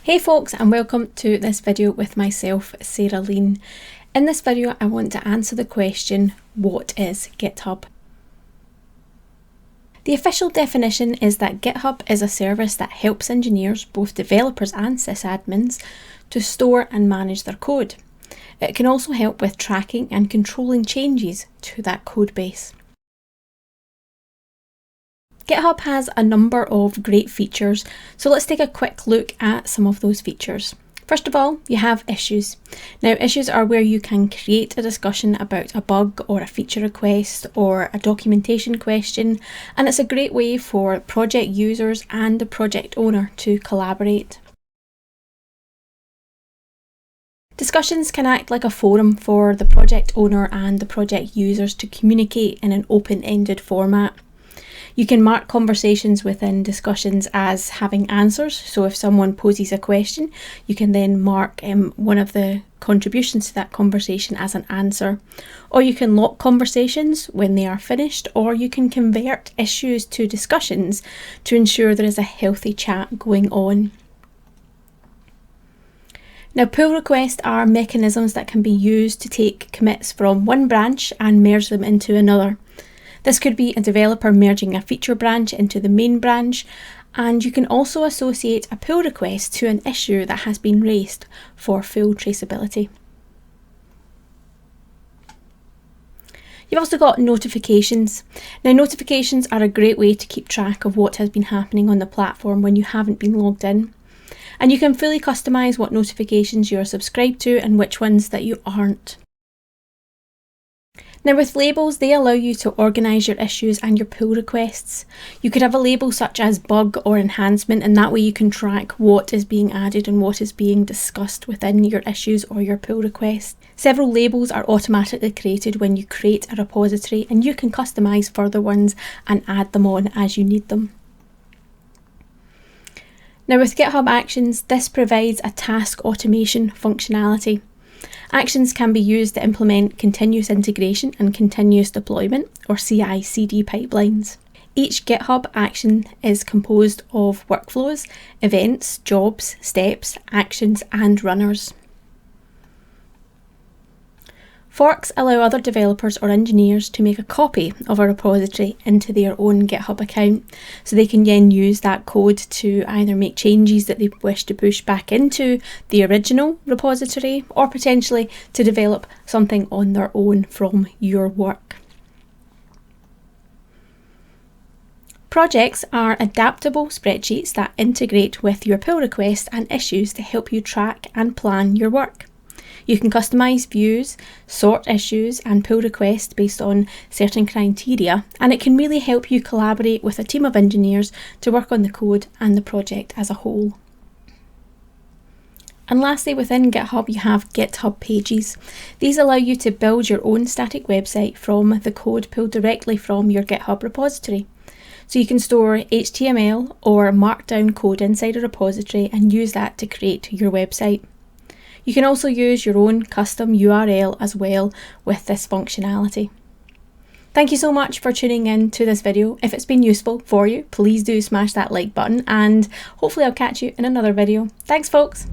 Hey folks, and welcome to this video with myself, Sarah Lean. In this video I want to answer the question, what is GitHub? The official definition is that GitHub is a service that helps engineers, both developers and sysadmins, to store and manage their code. It can also help with tracking and controlling changes to that code base. GitHub has a number of great features, so let's take a quick look at some of those features. First of all, you have issues. Now, issues are where you can create a discussion about a bug or a feature request or a documentation question, and it's a great way for project users and the project owner to collaborate. Discussions can act like a forum for the project owner and the project users to communicate in an open-ended format. You can mark conversations within discussions as having answers, so if someone poses a question, you can then mark one of the contributions to that conversation as an answer. Or you can lock conversations when they are finished, or you can convert issues to discussions to ensure there is a healthy chat going on. Now, pull requests are mechanisms that can be used to take commits from one branch and merge them into another. This could be a developer merging a feature branch into the main branch, and you can also associate a pull request to an issue that has been raised for full traceability. You've also got notifications. Now, notifications are a great way to keep track of what has been happening on the platform when you haven't been logged in. And you can fully customize what notifications you are subscribed to and which ones that you aren't. Now, with labels, they allow you to organise your issues and your pull requests. You could have a label such as bug or enhancement, and that way you can track what is being added and what is being discussed within your issues or your pull request. Several labels are automatically created when you create a repository, and you can customise further ones and add them on as you need them. Now, with GitHub Actions, this provides a task automation functionality. Actions can be used to implement continuous integration and continuous deployment, or CI/CD pipelines. Each GitHub action is composed of workflows, events, jobs, steps, actions, and runners. Forks allow other developers or engineers to make a copy of a repository into their own GitHub account, so they can then use that code to either make changes that they wish to push back into the original repository, or potentially to develop something on their own from your work. Projects are adaptable spreadsheets that integrate with your pull requests and issues to help you track and plan your work. You can customise views, sort issues and pull requests based on certain criteria, and it can really help you collaborate with a team of engineers to work on the code and the project as a whole. And lastly, within GitHub you have GitHub Pages. These allow you to build your own static website from the code pulled directly from your GitHub repository. So you can store HTML or Markdown code inside a repository and use that to create your website. You can also use your own custom URL as well with this functionality. Thank you so much for tuning in to this video. If it's been useful for you, please do smash that like button, and hopefully I'll catch you in another video. Thanks folks!